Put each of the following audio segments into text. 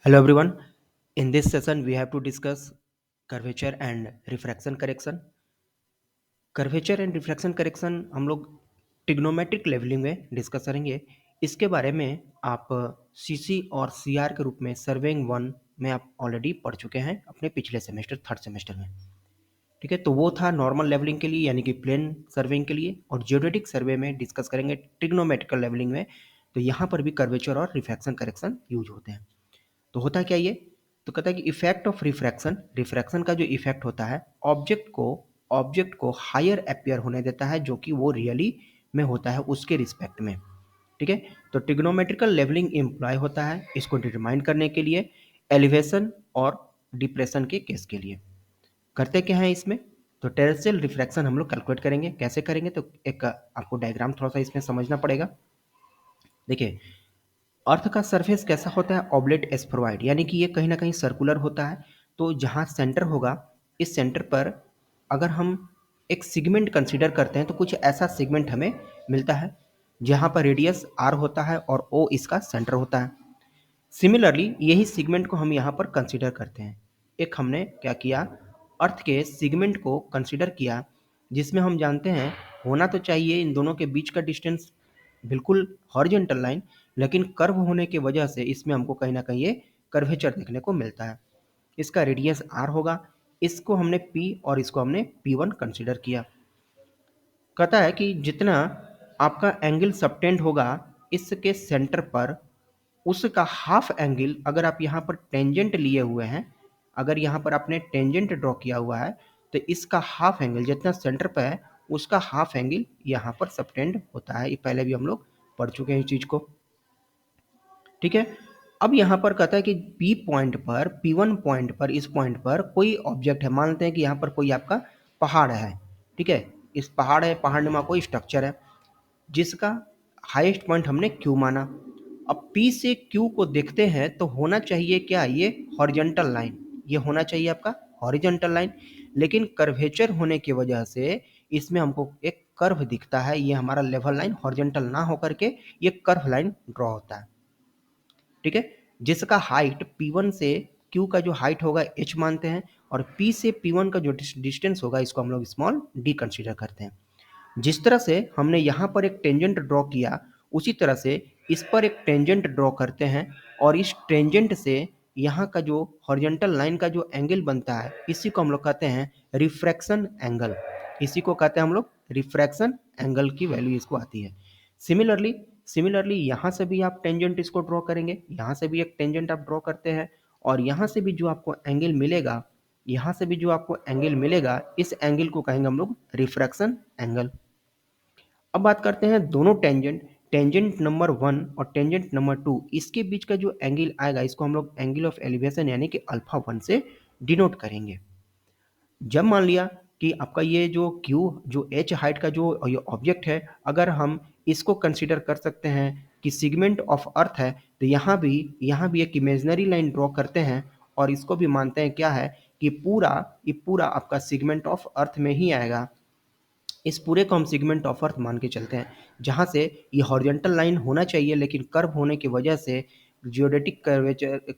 Hello everyone. In this session, we have to discuss curvature and refraction correction. Curvature and refraction correction हम लोग trigonometric levelling में discuss करेंगे। इसके बारे में आप सीसी और सीआर के रूप में सर्वेइंग वन में आप ऑलरेडी पढ़ चुके हैं अपने पिछले सेमेस्टर थर्ड सेमेस्टर में। ठीक है, तो वो था नॉर्मल लेवलिंग के लिए यानी कि प्लेन सर्वेइंग के लिए, और जियोडेटिक सर्वे में डिस्कस करेंगे ट्रिग्नोमेट्रिकल लेवलिंग में। तो यहाँ पर भी कर्वेचर और रिफ्रैक्शन करेक्शन यूज होते हैं। तो होता क्या ये, तो कहता है कि इफेक्ट ऑफ रिफ्रैक्शन, रिफ्रैक्शन का जो इफेक्ट होता है ऑब्जेक्ट को हायर अपियर होने देता है जो कि वो रियली में होता है उसके रिस्पेक्ट में। ठीक है, तो ट्रिग्नोमेट्रिकल लेवलिंग इम्प्लॉय होता है इसको डिटरमाइन करने के लिए एलिवेशन और डिप्रेशन के केस के लिए। करते क्या है इसमें, तो टेरेस्ट्रियल रिफ्रैक्शन हम लोग कैलकुलेट करेंगे। कैसे करेंगे, तो एक आपको डायग्राम थोड़ा सा इसमें समझना पड़ेगा। देखिए, अर्थ का सरफेस कैसा होता है, ऑब्लेट एस्फेरॉइड, यानी कि ये कहीं ना कहीं सर्कुलर होता है। तो जहाँ सेंटर होगा, इस सेंटर पर अगर हम एक सेगमेंट कंसीडर करते हैं तो कुछ ऐसा सेगमेंट हमें मिलता है जहाँ पर रेडियस आर होता है और ओ इसका सेंटर होता है। सिमिलरली यही सेगमेंट को हम यहाँ पर कंसीडर करते हैं। एक हमने क्या किया, अर्थ के सेगमेंट को कंसीडर किया जिसमें हम जानते हैं होना तो चाहिए इन दोनों के बीच का डिस्टेंस बिल्कुल हॉरिजॉन्टल लाइन, लेकिन कर्व होने की वजह से इसमें हमको कहीं ना कहीं ये कर्वेचर देखने को मिलता है। इसका रेडियस आर होगा, इसको हमने पी और इसको हमने पी वन कंसिडर किया। कहता है कि जितना आपका एंगल सबटेंड होगा इसके सेंटर पर, उसका हाफ एंगल अगर आप यहाँ पर टेंजेंट लिए हुए हैं, अगर यहाँ पर आपने टेंजेंट ड्रॉ किया हुआ है तो इसका हाफ एंगल जितना सेंटर पर है उसका हाफ एंगल यहाँ पर सबटेंड होता है। ये पहले भी हम लोग पढ़ चुके हैं इस चीज़ को। ठीक है, अब यहाँ पर कहता है कि P पॉइंट पर, P1 पॉइंट पर, इस पॉइंट पर कोई ऑब्जेक्ट है। मानते हैं कि यहाँ पर कोई आपका पहाड़ है। ठीक है, इस पहाड़ है, पहाड़नुमा कोई स्ट्रक्चर है जिसका हाईएस्ट पॉइंट हमने Q माना। अब P से Q को देखते हैं तो होना चाहिए क्या, ये हॉरिजॉन्टल लाइन, ये होना चाहिए आपका हॉरिजॉन्टल लाइन। लेकिन कर्वेचर होने की वजह से इसमें हमको एक कर्व दिखता है, ये हमारा लेवल लाइन हॉरिजॉन्टल ना होकर के ये कर्व लाइन ड्रॉ होता है। ठीक है, जिसका हाइट P1 से Q का जो हाइट होगा h मानते हैं, और P से P1 का जो डिस्टेंस होगा इसको हम लोग स्मॉल d कंसीडर करते हैं। जिस तरह से हमने यहाँ पर एक टेंजेंट ड्रॉ किया उसी तरह से इस पर एक टेंजेंट ड्रॉ करते हैं, और इस टेंजेंट से यहाँ का जो हॉरिजॉन्टल लाइन का जो एंगल बनता है इसी को हम लोग कहते हैं रिफ्रैक्शन एंगल। इसी को कहते हैं हम लोग रिफ्रैक्शन एंगल की वैल्यू इसको आती है। सिमिलरली यहाँ से भी आप टेंजेंट इसको ड्रॉ करेंगे, यहाँ से भी एक टेंजेंट आप ड्रॉ करते हैं, और यहाँ से भी जो आपको एंगल मिलेगा, यहाँ से भी जो आपको एंगल मिलेगा इस एंगल को कहेंगे हम लोग रिफ्रैक्शन एंगल। अब बात करते हैं दोनों टेंजेंट नंबर 1 और टेंजेंट नंबर 2, इसके बीच का जो एंगल आएगा इसको हम लोग एंगल ऑफ एलिवेशन यानी कि अल्फा 1 से डिनोट करेंगे। जब मान लिया कि आपका ये जो Q जो h हाइट का जो ये ऑब्जेक्ट है, अगर हम इसको कंसीडर कर सकते हैं कि सेगमेंट ऑफ अर्थ है, तो यहाँ भी एक इमेजिनरी लाइन ड्रॉ करते हैं, और इसको भी मानते हैं क्या है कि ये पूरा आपका सेगमेंट ऑफ अर्थ में ही आएगा। इस पूरे को हम सेगमेंट ऑफ अर्थ मान के चलते हैं, जहाँ से ये हॉरिजॉन्टल लाइन होना चाहिए लेकिन कर्व होने की वजह से, जियोडेटिक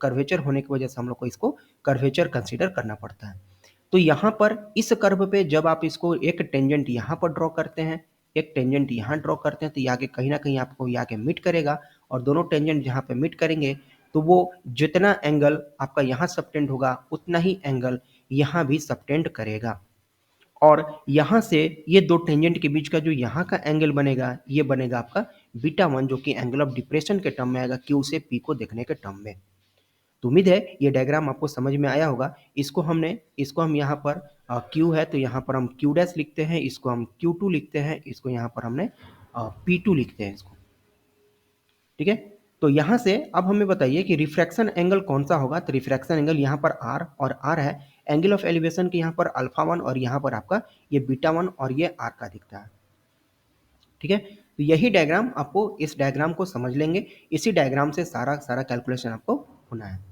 कर्वेचर होने की वजह से हम लोग को इसको कर्वेचर कंसीडर करना पड़ता है। तो यहाँ पर इस कर्व पे जब आप इसको एक टेंजेंट यहाँ पर ड्रॉ करते हैं, एक टेंजेंट यहाँ ड्रॉ करते हैं, तो ये आगे कहीं ना कहीं आपको ये आगे मीट करेगा, और दोनों टेंजेंट जहाँ पे मीट करेंगे तो वो जितना एंगल आपका यहाँ सबटेंड होगा उतना ही एंगल यहाँ भी सबटेंड करेगा। और यहाँ से ये दो टेंजेंट के बीच का जो यहाँ का एंगल बनेगा ये बनेगा आपका बीटा 1, जो कि एंगल ऑफ डिप्रेशन के टर्म में आएगा Q से P को देखने के टर्म में। तो उम्मीद है ये डायग्राम आपको समझ में आया होगा। इसको हम यहाँ पर Q है तो यहाँ पर हम Q डैश लिखते हैं, इसको हम Q2 लिखते हैं, इसको यहाँ पर हमने P2 लिखते हैं इसको। ठीक है, तो यहाँ से अब हमें बताइए कि रिफ्रैक्शन एंगल कौन सा होगा। तो रिफ्रैक्शन एंगल यहाँ पर R और R है, एंगल ऑफ एलिवेशन के यहाँ पर अल्फा 1 और यहाँ पर आपका ये बीटा 1 और ये R का दिखता है। ठीक है, तो यही डायग्राम आपको, इस डायग्राम को समझ लेंगे, इसी डायग्राम से सारा कैलकुलेशन आपको होना है।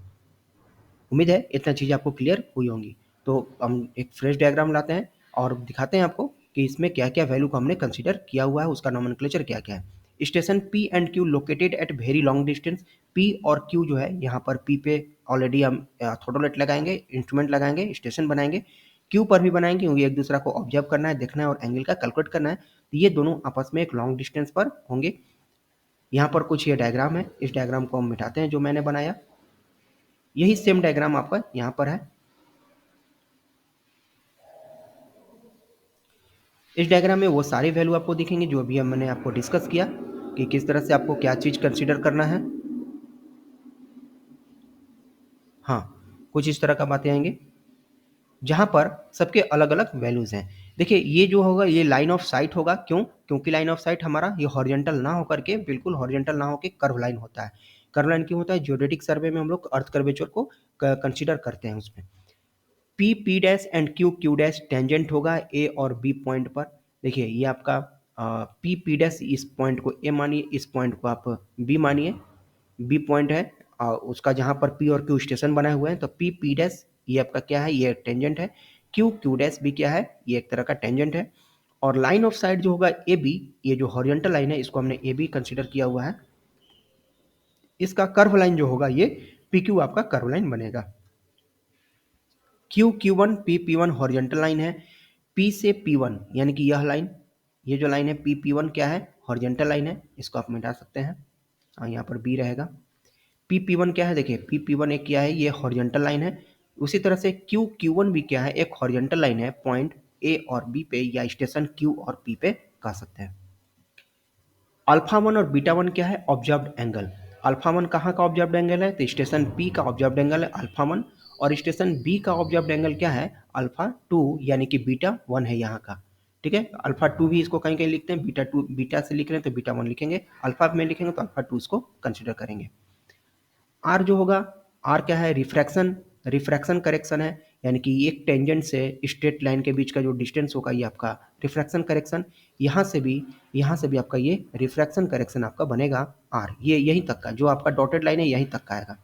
उम्मीद है इतना चीज़ आपको क्लियर हुई होंगी। तो हम एक फ्रेश डायग्राम लाते हैं और दिखाते हैं आपको कि इसमें क्या क्या वैल्यू को हमने कंसीडर किया हुआ है, उसका नोमेनक्लेचर क्या क्या है। Station P and Q located at very long distance. P और क्यू जो है यहाँ पर पी पे ऑलरेडी हम थोड़ोलेट लगाएंगे, इंस्ट्रूमेंट लगाएंगे, स्टेशन बनाएंगे। क्यू पर भी बनाएंगे क्योंकि एक दूसरा को ऑब्जर्व करना है, देखना है और एंगल का कैलकुलेट करना है। तो ये दोनों आपस में एक लॉन्ग डिस्टेंस पर होंगे। यहाँ पर कुछ ये डायग्राम है, इस डायग्राम को हम मिटाते हैं जो मैंने बनाया। यही सेम डायग्राम आपका यहाँ पर है। इस डायग्राम में वो सारे वैल्यू आपको दिखेंगे जो अभी मैंने आपको डिस्कस किया कि किस तरह से आपको क्या चीज़ कंसीडर करना है। हाँ, कुछ इस तरह का बातें आएंगे जहाँ पर सबके अलग अलग वैल्यूज़ हैं। देखिए ये जो होगा ये लाइन ऑफ साइट होगा, क्यों? क्योंकि लाइन ऑफ साइट हमारा ये हॉरिजॉन्टल ना होकर के, बिल्कुल हॉरिजॉन्टल ना होकर कर्व लाइन होता है। कर्व लाइन क्यों होता है? ज्योडेटिक सर्वे में हम लोग अर्थ कर्वेचर को कंसीडर करते हैं उसमें। P P dash and Q Q dash tangent होगा ए और बी पॉइंट पर। देखिए ये आपका पी पी डैश, इस पॉइंट को ए मानिए, इस पॉइंट को आप बी मानिए। बी पॉइंट है उसका जहाँ पर पी और क्यू स्टेशन बनाए हुए हैं, तो पी पी डैश ये आपका क्या है? ये टेंजेंट है। क्यू क्यू डैश भी क्या है? ये एक तरह का टेंजेंट है। और लाइन ऑफ साइट जो होगा ए बी, ये जो हॉरिजॉन्टल लाइन है इसको हमने ए बी कंसिडर किया हुआ है। इसका कर्व लाइन जो होगा ये पी क्यू आपका कर्व लाइन बनेगा। Q Q one P P one horizontal line है। पी से पी वन यानी कि यह लाइन, ये जो लाइन है पी पी वन क्या है? हॉरिजॉन्टल लाइन है। इसको आप मिटा सकते हैं, यहाँ पर बी रहेगा। पी पी वन क्या है? देखिए पी पी वन एक क्या है? ये हॉरिजॉन्टल लाइन है। उसी तरह से क्यू क्यू वन भी क्या है? एक हॉरिजॉन्टल लाइन है, पॉइंट ए और बी पे या स्टेशन क्यू और पी पे कह सकते हैं। अल्फा वन और बीटा वन क्या है? Observed angle. अल्फा वन कहाँ का ऑब्जर्व्ड एंगल है? तो स्टेशन पी का ऑब्जर्व्ड एंगल है अल्फा वन, और स्टेशन बी का ऑब्जर्व्ड एंगल क्या है? अल्फा टू, यानी कि बीटा वन है यहाँ का। ठीक है, अल्फा टू भी इसको कहीं कहीं लिखते हैं, बीटा टू बीटा से लिख रहे हैं तो बीटा वन लिखेंगे, अल्फा में लिखेंगे तो अल्फा टू इसको कंसिडर करेंगे। आर जो होगा, आर क्या है? रिफ्रैक्शन, रिफ्रैक्शन करेक्शन है, यानी कि एक टेंजेंट से स्ट्रेट लाइन के बीच का जो डिस्टेंस होगा ये आपका रिफ्रैक्शन करेक्शन। यहाँ से भी आपका ये रिफ्रैक्शन करेक्शन आपका बनेगा आर, ये यहीं तक का जो आपका डॉटेड लाइन है यहीं तक का आएगा।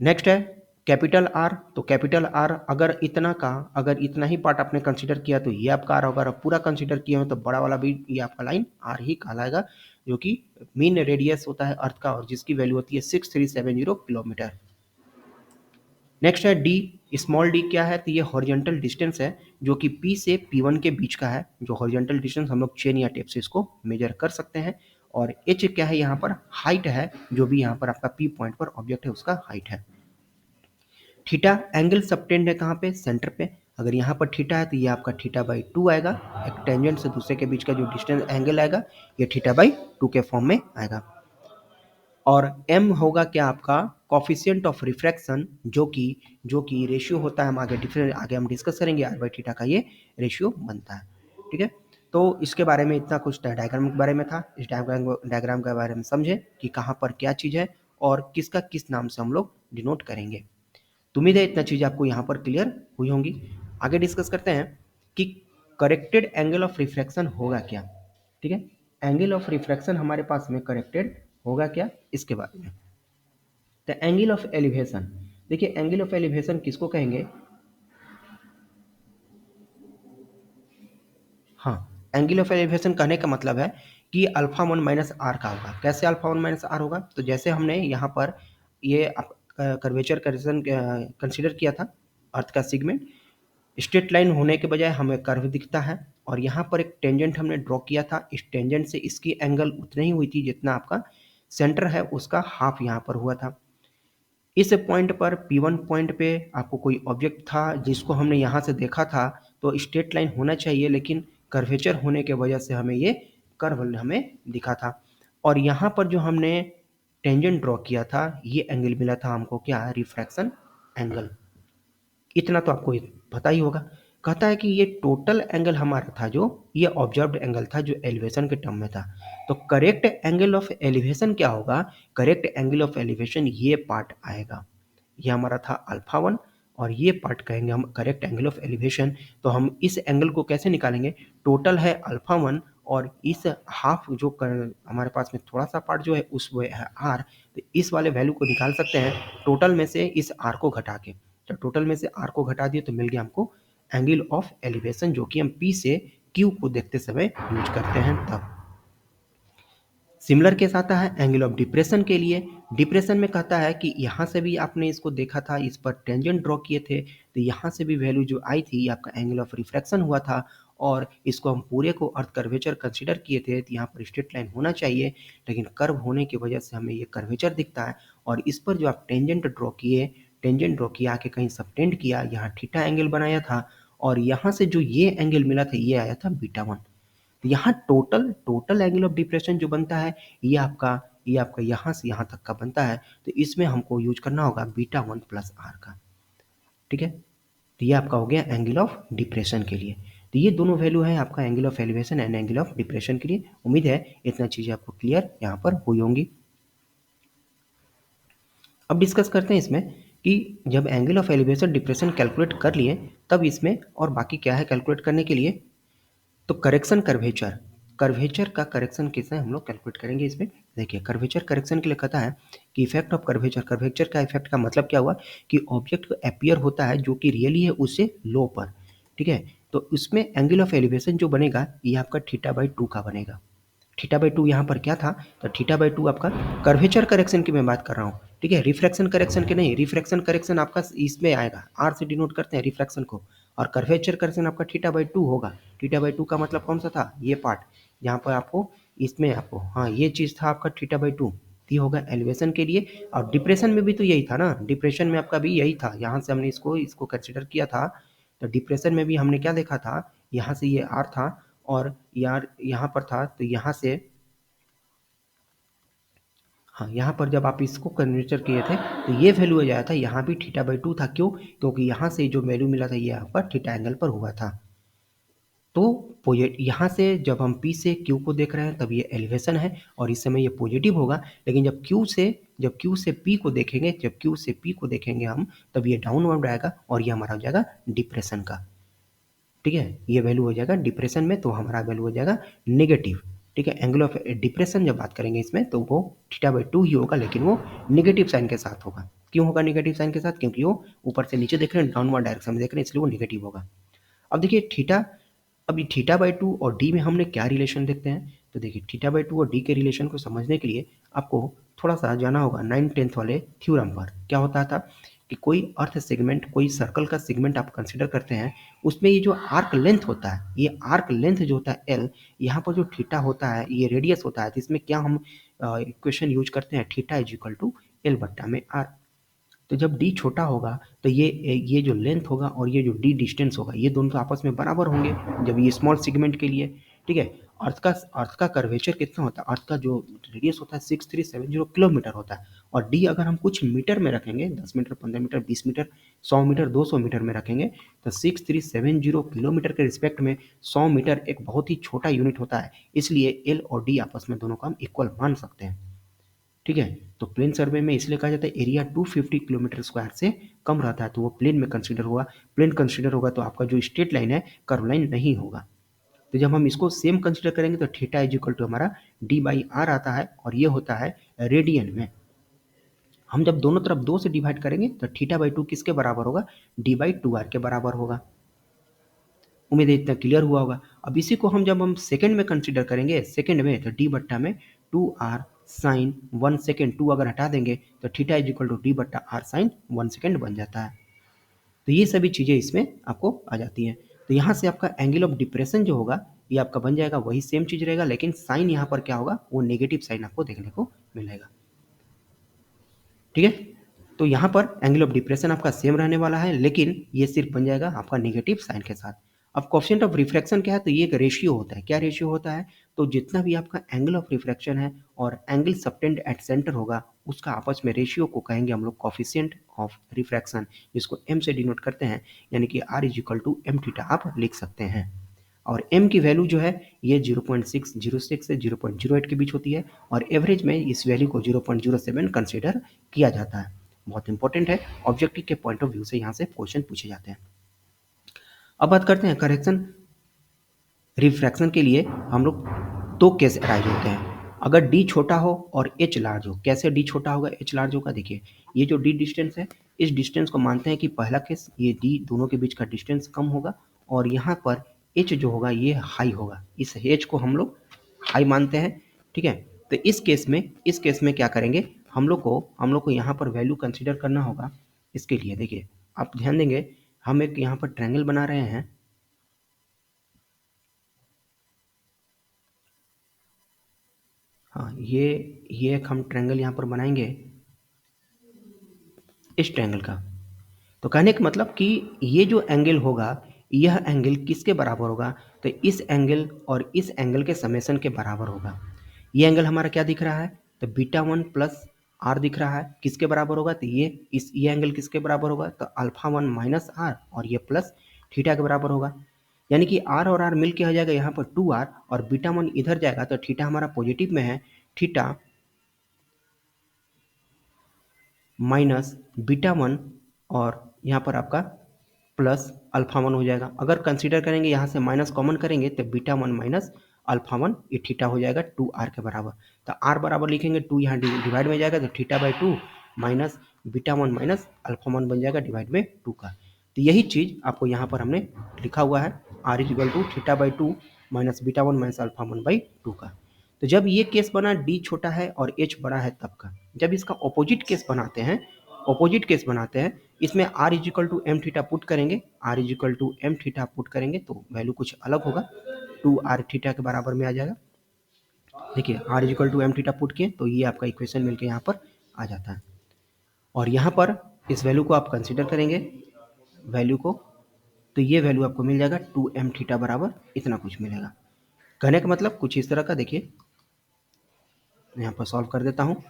नेक्स्ट है कैपिटल आर। तो कैपिटल आर अगर इतना ही पार्ट आपने कंसीडर किया तो ये आपका आर होगा, अगर पूरा कंसीडर किया हो तो बड़ा वाला भी ये आपका लाइन आर ही कहलाएगा, जो कि मीन रेडियस होता है अर्थ का और जिसकी वैल्यू होती है 6370 किलोमीटर। नेक्स्ट है डी। स्मॉल डी क्या है? तो ये हॉरिजॉन्टल डिस्टेंस है जो कि पी से पी वन के बीच का है। जो हॉरिजॉन्टल डिस्टेंस हम लोग चेन या टेप से इसको मेजर कर सकते हैं। और एच क्या है? यहाँ पर हाइट है, जो भी यहाँ पर आपका पी पॉइंट पर ऑब्जेक्ट है उसका हाइट है। थीटा एंगल सबटेंड है कहाँ पे? सेंटर पे। अगर यहाँ पर थीटा है तो ये आपका थीटा बाई टू आएगा। एक टेंजेंट से दूसरे के बीच का जो डिस्टेंस एंगल आएगा ये थीटा बाई टू के फॉर्म में आएगा। और m होगा क्या आपका? कॉफिशिएंट ऑफ रिफ्रैक्शन, जो कि रेशियो होता है, हम आगे हम डिस्कस करेंगे, आर बाई थीटा का ये रेशियो बनता है। ठीक है, तो इसके बारे में इतना कुछ डायग्राम के बारे में था। इस डायग्राम के बारे में समझे कि कहाँ पर क्या चीज़ है और किसका किस नाम से हम लोग डिनोट करेंगे। तो उम्मीद है इतना चीज़ आपको यहाँ पर क्लियर हुई होंगी। आगे डिस्कस करते हैं कि करेक्टेड एंगल ऑफ रिफ्रैक्शन होगा क्या। ठीक है, एंगल ऑफ रिफ्रैक्शन हमारे पास में करेक्टेड होगा क्या, इसके बारे में। द एंगल ऑफ एलिवेशन, देखिए एंगल ऑफ एलिवेशन किसको कहेंगे? हाँ, एंगल ऑफ एलिवेशन कहने का मतलब है कि अल्फा वन माइनस आर का होगा। कैसे अल्फा वन माइनस आर होगा? तो जैसे हमने यहाँ पर ये कर्वेचर कंसिडर किया था अर्थ का सेगमेंट, स्ट्रेट लाइन होने के बजाय हमें कर्व दिखता है, और यहाँ पर एक टेंजेंट हमने ड्रॉ किया था। इस टेंजेंट से इसकी एंगल उतनी ही हुई थी जितना आपका सेंटर है उसका हाफ यहाँ पर हुआ था। इस पॉइंट पर P1 पॉइंट पे आपको कोई ऑब्जेक्ट था जिसको हमने यहाँ से देखा था, तो स्ट्रेट लाइन होना चाहिए, लेकिन कर्वेचर होने के वजह से हमें ये कर्व हमें दिखा था। और यहाँ पर जो हमने टेंजेंट ड्रॉ किया था ये एंगल मिला था हमको क्या? Refraction angle. इतना तो आपको पता ही होगा। कहता है कि ये टोटल एंगल हमारा था जो ये ऑब्जर्व्ड एंगल था जो एलिवेशन के टर्म में था। तो करेक्ट एंगल ऑफ एलिवेशन क्या होगा? करेक्ट एंगल ऑफ एलिवेशन ये पार्ट आएगा, ये हमारा था अल्फा वन, और ये पार्ट कहेंगे हम करेक्ट एंगल ऑफ एलिवेशन। तो हम इस एंगल को कैसे निकालेंगे? टोटल है अल्फा वन और इस हाफ जो हमारे पास में थोड़ा सा पार्ट जो है उस वो है आर, तो इस वाले वैल्यू को निकाल सकते हैं टोटल में से इस आर को घटा के। तो टोटल में से आर को घटा दिए तो मिल गया हमको एंगल ऑफ एलिवेशन, जो कि हम पी से क्यू को देखते समय यूज करते हैं तब। सिमिलर केस आता है एंगल ऑफ डिप्रेशन के लिए। डिप्रेशन में कहता है कि यहाँ से भी आपने इसको देखा था, इस पर टेंजेंट ड्रॉ किए थे, तो यहाँ से भी वैल्यू जो आई थी, आपका एंगल ऑफ रिफ्रैक्शन हुआ था, और इसको हम पूरे को अर्थ कर्वेचर कंसीडर किए थे, तो यहाँ पर स्ट्रेट लाइन होना चाहिए, लेकिन कर्व होने की वजह से हमें ये कर्वेचर दिखता है। और इस पर जो आप टेंजेंट ड्रॉ किए आके कहीं सबटेंड किया, यहाँ थीटा एंगल बनाया था, और यहाँ से जो ये एंगल मिला था, ये आया था β1। तो यहाँ टोटल एंगल ऑफ डिप्रेशन जो बनता है, ये आपका यहाँ से यहाँ तक का बनता है। तो इसमें हमको यूज करना होगा β1 प्लस आर का। ठीक है, तो ये आपका हो गया एंगल ऑफ डिप्रेशन के लिए। तो ये दोनों वैल्यू है आपका angle of elevation and angle of depression के लिए। उम्मीद है इतना चीज़ें आपको क्लियर यहाँ पर हुई होंगी। अब डिस्कस करते हैं इसमें कि जब angle of elevation depression calculate कर लिए, तब इसमें और बाकी क्या है कैलकुलेट करने के लिए। तो करेक्शन कर्वेचर का करेक्शन कैसे हम लोग कैलकुलेट करेंगे इसमें। देखिए, कर्वेचर करेक्शन के लिए कहता है कि इफेक्ट ऑफ कर्वेचर का इफेक्ट का मतलब क्या हुआ कि ऑब्जेक्ट अपीयर होता है जो कि रियली है उससे लो पर। ठीक है, तो उसमें एंगल ऑफ एलिवेशन जो बनेगा, ये आपका θ/2 का बनेगा। θ/2 यहाँ पर क्या था, तो θ/2 आपका कर्वेचर करेक्शन की मैं बात कर रहा हूँ। ठीक है, रिफ्रैक्शन करेक्शन के नहीं। रिफ्रैक्शन करेक्शन आपका इसमें आएगा, आर से डिनोट करते हैं रिफ्रैक्शन को, और कर्वेचर करेक्शन आपका θ/2 होगा। θ/2 का मतलब कौन सा था, ये पार्ट यहाँ पर आपको, इसमें आपको, हाँ ये चीज़ था आपका θ/2। ये होगा एलिवेशन के लिए। और डिप्रेशन में भी तो यही था ना, डिप्रेशन में आपका भी यही था, यहाँ से हमने इसको कंसिडर किया था। तो डिप्रेशन में भी हमने क्या देखा था, यहाँ से ये आर था, और यार यहाँ पर था, तो यहाँ से, हाँ यहाँ पर जब आप इसको कन्वर्टर किए थे, तो ये वैल्यू आ जाया था, यहाँ भी θ/2 था। क्यों, क्योंकि यहाँ से जो वैल्यू मिला था, ये आपका थीटा एंगल पर हुआ था। तो यहाँ से जब हम P से Q को देख रहे हैं, तब ये एलिवेशन है, और इस समय ये पॉजिटिव होगा। लेकिन जब Q से P को देखेंगे हम, तब ये डाउनवर्ड आएगा, और ये हमारा हो जाएगा डिप्रेशन का। ठीक है, ये वैल्यू हो जाएगा डिप्रेशन में, तो हमारा वैल्यू हो जाएगा नेगेटिव। ठीक है, एंगल ऑफ डिप्रेशन जब बात करेंगे इसमें, तो वो θ/2 ही होगा, लेकिन वो नेगेटिव साइन के साथ होगा। क्यों होगा नेगेटिव साइन के साथ, क्योंकि वो ऊपर से नीचे देख रहे हैं, डाउनवर्ड डायरेक्शन में देख रहे हैं, इसलिए वो नेगेटिव होगा। अब देखिए थीटा, अभी θ/2 और d में हमने क्या रिलेशन देखते हैं। तो देखिए θ/2 और d के रिलेशन को समझने के लिए आपको थोड़ा सा जाना होगा 9th-10th वाले थ्योरम पर। क्या होता था कि कोई अर्थ सेगमेंट, कोई सर्कल का सेगमेंट आप कंसिडर करते हैं, उसमें ये जो आर्क लेंथ होता है, ये आर्क लेंथ जो होता है l, यहाँ पर जो थीटा होता है, ये रेडियस होता है। तो इसमें क्या हम इक्वेशन यूज करते हैं, θ = L/r। तो जब d छोटा होगा, तो ये जो लेंथ होगा और ये जो d डिस्टेंस होगा, ये दोनों तो आपस में बराबर होंगे जब ये स्मॉल सेगमेंट के लिए। ठीक है, अर्थ का कर्वेचर कितना होता है, अर्थ का जो रेडियस होता है 6370 किलोमीटर होता है, और d अगर हम कुछ मीटर में रखेंगे, 10 metre, 15 metre, 20 metre, 100 metre, 200 metre में रखेंगे, तो 6370 किलोमीटर के रिस्पेक्ट में 100 मीटर एक बहुत ही छोटा यूनिट होता है। इसलिए l और d आपस में दोनों को हम इक्वल मान सकते हैं। ठीक है, तो प्लेन सर्वे में इसलिए कहा जाता है एरिया 250 किलोमीटर स्क्वायर से कम रहता है, तो वो प्लेन में कंसीडर हुआ। प्लेन कंसीडर होगा तो आपका जो स्ट्रेट लाइन है, कर्व लाइन नहीं होगा। तो जब हम इसको सेम कंसीडर करेंगे, तो θ = हमारा d/r आता है, और ये होता है रेडियन में। हम जब दोनों तरफ 2 से डिवाइड करेंगे, तो θ/2 किसके बराबर होगा, d/2r के बराबर होगा। उम्मीद है इतना क्लियर हुआ होगा। अब इसी को जब हम सेकंड में कंसीडर करेंगे, सेकंड में, तो d/में 2r sin 1 सेकेंड, 2 अगर हटा देंगे, तो θ = d/r sin 1 सेकेंड बन जाता है। तो ये सभी चीज़ें इसमें आपको आ जाती हैं। तो यहाँ से आपका एंगल ऑफ डिप्रेशन जो होगा, ये आपका बन जाएगा, वही सेम चीज़ रहेगा, लेकिन साइन यहाँ पर क्या होगा, वो नेगेटिव साइन आपको देखने को मिलेगा। ठीक है, तो यहाँ पर एंगल ऑफ डिप्रेशन आपका सेम रहने वाला है, लेकिन ये सिर्फ बन जाएगा आपका नेगेटिव साइन के साथ। अब कोएफिशिएंट ऑफ रिफ्रैक्शन क्या है, तो ये एक रेशियो होता है। क्या रेशियो होता है, तो जितना भी आपका एंगल ऑफ रिफ्रैक्शन है और एंगल सबटेंड एट सेंटर होगा, उसका आपस में रेशियो को कहेंगे हम लोग कोएफिशिएंट ऑफ रिफ्रैक्शन, जिसको m से डिनोट करते हैं, यानी कि r = mθ आप लिख सकते हैं। और m की वैल्यू जो है, ये 0.606 से 0.08 के बीच होती है, और एवरेज में इस वैल्यू को 0.07 कंसीडर किया जाता है। बहुत इंपॉर्टेंट है, ऑब्जेक्टिव के पॉइंट ऑफ व्यू से यहाँ से क्वेश्चन पूछे जाते हैं। अब बात करते हैं करेक्शन रिफ्रैक्शन के लिए हम लोग दो केस अराइज होते हैं। अगर d छोटा हो और h लार्ज हो। कैसे d छोटा होगा, h लार्ज होगा, देखिए ये जो d डिस्टेंस है, इस डिस्टेंस को मानते हैं कि पहला केस, ये d दोनों के बीच का डिस्टेंस कम होगा, और यहाँ पर h जो होगा ये हाई होगा। इस h को हम लोग हाई मानते हैं। ठीक है, तो इस केस में क्या करेंगे, हम लोग को यहाँ पर वैल्यू कंसीडर करना होगा। इसके लिए देखिए आप ध्यान देंगे, हम एक यहाँ पर ट्रायंगल बना रहे हैं। हाँ, ये एक हम ट्रायंगल यहाँ पर बनाएंगे, इस ट्रायंगल का। तो कहने का मतलब कि ये जो एंगल होगा, यह एंगल किसके बराबर होगा, तो इस एंगल और इस एंगल के समेशन के बराबर होगा। ये एंगल हमारा क्या दिख रहा है, तो बीटा 1 प्लस आर दिख रहा है, किसके बराबर होगा, तो ये एंगल किसके बराबर होगा, तो अल्फा 1 माइनस आर, और ये प्लस थीटा के बराबर होगा। यानी कि आर और आर मिल के हो जाएगा यहाँ पर 2r, और बीटा 1 इधर जाएगा तो थीटा हमारा पॉजिटिव में है, थीटा माइनस बीटा 1, और यहाँ पर आपका प्लस अल्फा 1 हो जाएगा। अगर कंसीडर करेंगे यहाँ से माइनस कॉमन करेंगे तो बीटा 1 माइनस अल्फा 1, ये थीटा हो जाएगा 2r के बराबर। तो r बराबर लिखेंगे 2, यहाँ डिवाइड में जाएगा तो theta by 2 minus beta 1 minus alpha 1 बन जाएगा डिवाइड में 2 का। तो यही चीज़ आपको यहाँ पर हमने लिखा हुआ है, r equal to theta by 2 minus beta 1 minus alpha 1 by 2 का। तो जब ये केस बना d छोटा है और h बड़ा है तब का। जब इसका ऑपोजिट केस बनाते हैं, इसमें r equal to m theta put करेंगे, r equal to m theta put करेंगे तो वैल्यू कुछ अलग होगा, 2r थीटा के बराबर में आ जाएगा। देखिए r equal to m theta put किए तो ये आपका इक्वेशन मिलके यहाँ पर आ जाता है। और यहाँ पर इस वैल्यू को आप कंसिडर करेंगे, वैल्यू को, तो ये वैल्यू आपको मिल जाएगा 2m थीटा बराबर इतना कुछ मिलेगा। कहने का मतलब कुछ इस तरह का, देखिए यहाँ पर सॉल्व कर देता हूँ।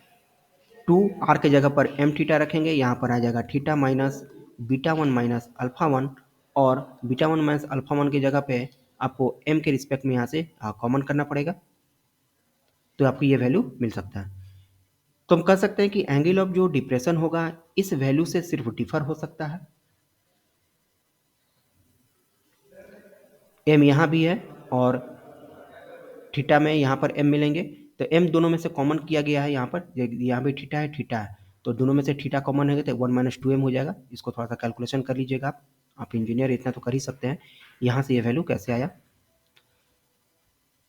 2r के जगह पर m थीटा रखेंगे, यहाँ पर आ जाएगा theta minus beta 1 minus alpha 1, और बीटा 1 माइनस अल्फा 1 की जगह पे आपको m के रिस्पेक्ट में यहाँ से कॉमन करना पड़ेगा, तो आपको ये वैल्यू मिल सकता है। तो हम कह सकते हैं कि एंगल ऑफ जो डिप्रेशन होगा इस वैल्यू से सिर्फ डिफर हो सकता है। m यहाँ भी है और थीटा में यहाँ पर m मिलेंगे, तो m दोनों में से कॉमन किया गया है, यहाँ भी थीटा है, तो दोनों में से थीटा कॉमन है तो 1 माइनस 2m हो जाएगा। इसको थोड़ा सा कैलकुलेशन कर लीजिएगा, आप इंजीनियर इतना तो कर ही सकते हैं। यहाँ से ये वैल्यू कैसे आया।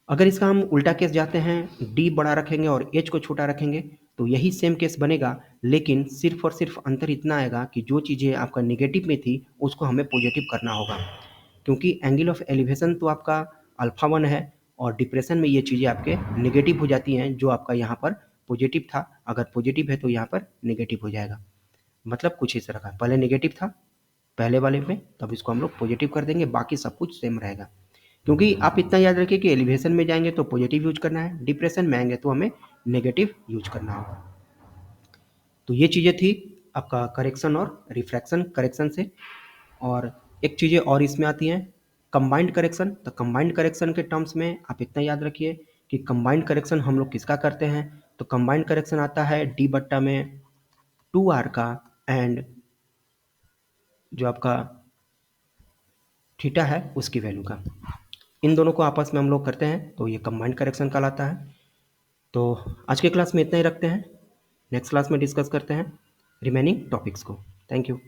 अगर इसका हम उल्टा केस जाते हैं, d बड़ा रखेंगे और h को छोटा रखेंगे, तो यही सेम केस बनेगा, लेकिन सिर्फ और सिर्फ अंतर इतना आएगा कि जो चीज़ें आपका नेगेटिव में थी उसको हमें पॉजिटिव करना होगा, क्योंकि एंगल ऑफ एलिवेशन तो आपका अल्फा 1 है और डिप्रेशन में ये चीज़ें आपके नेगेटिव हो जाती हैं, जो आपका यहाँ पर पॉजिटिव था, अगर पॉजिटिव है तो यहाँ पर नेगेटिव हो जाएगा। मतलब कुछ इस तरह का, पहले नेगेटिव था पहले वाले में, तब इसको हम लोग पॉजिटिव कर देंगे, बाकी सब कुछ सेम रहेगा। क्योंकि आप इतना याद रखिए कि एलिवेशन में जाएंगे तो पॉजिटिव यूज करना है, डिप्रेशन में आएंगे तो हमें नेगेटिव यूज करना होगा। तो ये चीज़ें थी आपका करेक्शन और रिफ्रैक्शन करेक्शन से। और एक चीज़ें और इसमें आती हैं, कंबाइंड करेक्शन। तो कंबाइंड करेक्शन के टर्म्स में आप इतना याद रखिए कि कंबाइंड करेक्शन हम लोग किसका करते हैं, तो कंबाइंड करेक्शन आता है डी बट्टा में 2r का एंड जो आपका थीटा है उसकी वैल्यू का, इन दोनों को आपस में हम लोग करते हैं तो ये कंबाइंड करेक्शन कहलाता है। तो आज के क्लास में इतना ही रखते हैं, नेक्स्ट क्लास में डिस्कस करते हैं रिमेनिंग टॉपिक्स को। Thank you.